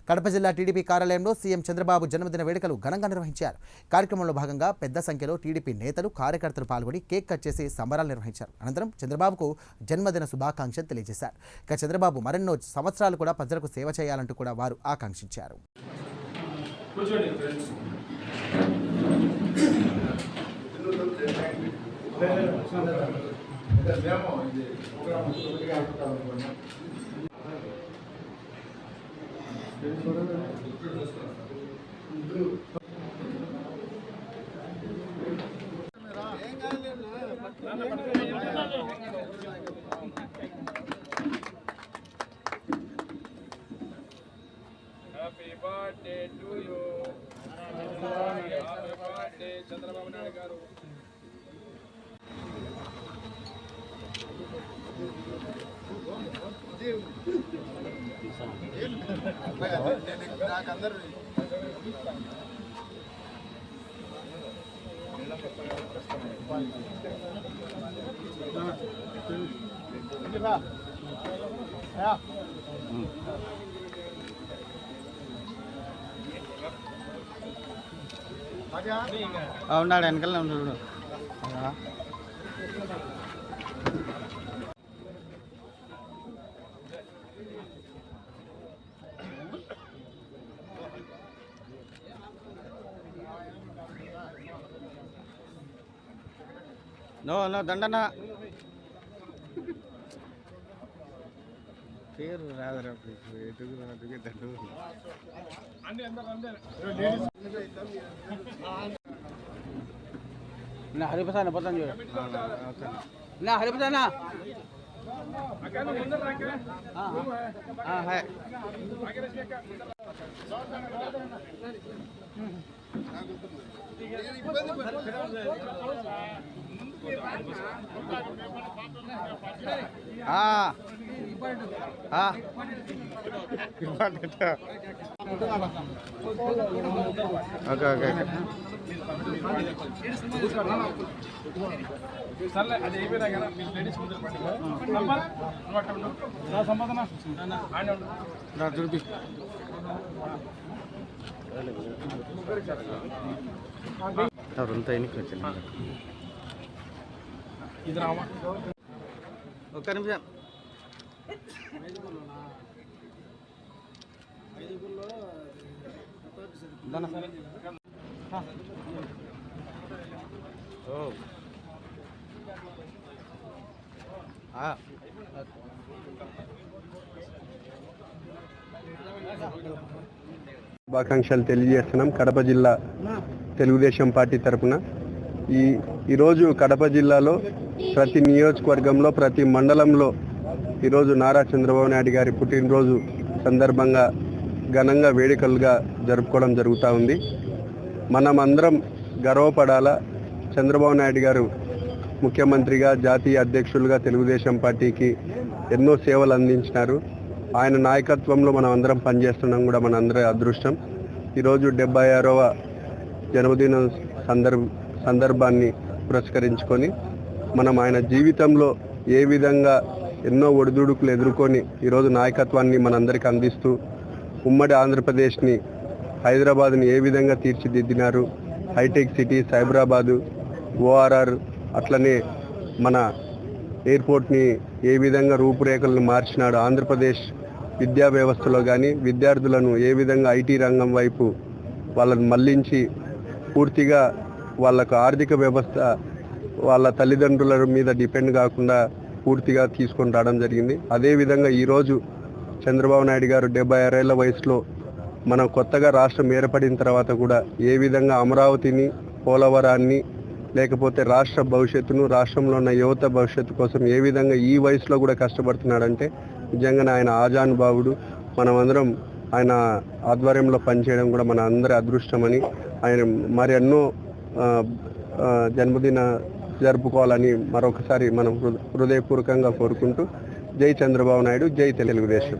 కడప జిల్లా టీడీపీ కార్యాలయంలో సీఎం చంద్రబాబు జన్మదిన వేడుకలు ఘనంగా నిర్వహించారు. కార్యక్రమంలో భాగంగా పెద్ద సంఖ్యలో టీడీపీ నేతలు, కార్యకర్తలు పాల్గొని కేక్ కట్ చేసి సంబరాలు నిర్వహించారు. అనంతరం చంద్రబాబుకు జన్మదిన శుభాకాంక్షలు తెలియజేశారు. ఇక చంద్రబాబు మరెన్నో సంవత్సరాలు కూడా ప్రజలకు సేవ చేయాలంటూ కూడా వారు ఆకాంక్షించారు. Happy birthday to you. Happy birthday, Chandrababu Naidu garu. ఉన్నాడు వెనకాల ఉన్నాడు. నో దండన పేరు రాదరా దండు నా హరిప్రసాద్ పోతాను చూడు. నా హరిప్రసాద్ ఓకే ఓకే సర్లే అది అయిపోయినా కదా మీ లేడీస్ ముందు సంపాదన చూపి ಅವರಂತ ಏನಕ್ಕೆ వచ్చిన ఇది రామా ఒక్క నిమిషం శుభాకాంక్షలు తెలియజేస్తున్నాం. కడప జిల్లా తెలుగుదేశం పార్టీ తరఫున ఈరోజు కడప జిల్లాలో ప్రతి నియోజకవర్గంలో ప్రతి మండలంలో ఈరోజు నారా చంద్రబాబు నాయుడు గారి పుట్టినరోజు సందర్భంగా ఘనంగా వేడుకలుగా జరుపుకోవడం జరుగుతూ ఉంది. మనమందరం గర్వపడాలా. చంద్రబాబు నాయుడు గారు ముఖ్యమంత్రిగా, జాతీయ అధ్యక్షులుగా తెలుగుదేశం పార్టీకి ఎన్నో సేవలు అందించినారు. ఆయన నాయకత్వంలో మనం అందరం పనిచేస్తున్నాం కూడా మనందరి అదృష్టం. ఈరోజు 76వ జన్మదిన సందర్భాన్ని పురస్కరించుకొని మనం ఆయన జీవితంలో ఏ విధంగా ఎన్నో ఒడిదుడుకులు ఎదుర్కొని ఈరోజు నాయకత్వాన్ని మనందరికీ అందిస్తూ ఉమ్మడి ఆంధ్రప్రదేశ్ని, హైదరాబాద్ని ఏ విధంగా తీర్చిదిద్దినారు, హైటెక్ సిటీ, సైబరాబాదు, ఓఆర్ఆర్, అట్లనే మన ఎయిర్పోర్ట్ని ఏ విధంగా రూపురేఖలను మార్చినాడు, ఆంధ్రప్రదేశ్ విద్యా వ్యవస్థలో కానీ విద్యార్థులను ఏ విధంగా ఐటీ రంగం వైపు వాళ్ళని మళ్లించి పూర్తిగా వాళ్ళకు ఆర్థిక వ్యవస్థ వాళ్ళ తల్లిదండ్రుల మీద డిపెండ్ కాకుండా పూర్తిగా తీసుకొని రావడం జరిగింది. అదేవిధంగా ఈరోజు చంద్రబాబు నాయుడు గారు 76 ఏళ్ల వయసులో మనం కొత్తగా రాష్ట్రం ఏర్పడిన తర్వాత కూడా ఏ విధంగా అమరావతిని, పోలవరాన్ని, లేకపోతే రాష్ట్ర భవిష్యత్తును, రాష్ట్రంలో ఉన్న యువత భవిష్యత్తు కోసం ఏ విధంగా ఈ వయసులో కూడా కష్టపడుతున్నాడంటే నిజంగానే ఆయన ఆజానుభావుడు. మనమందరం ఆయన ఆధ్వర్యంలో పనిచేయడం కూడా మన అందరి అదృష్టమని, ఆయన మరి ఎన్నో జన్మదిన జరుపుకోవాలని మరొకసారి మనం హృదయపూర్వకంగా కోరుకుంటూ జై చంద్రబాబు నాయుడు, జై తెలుగుదేశం.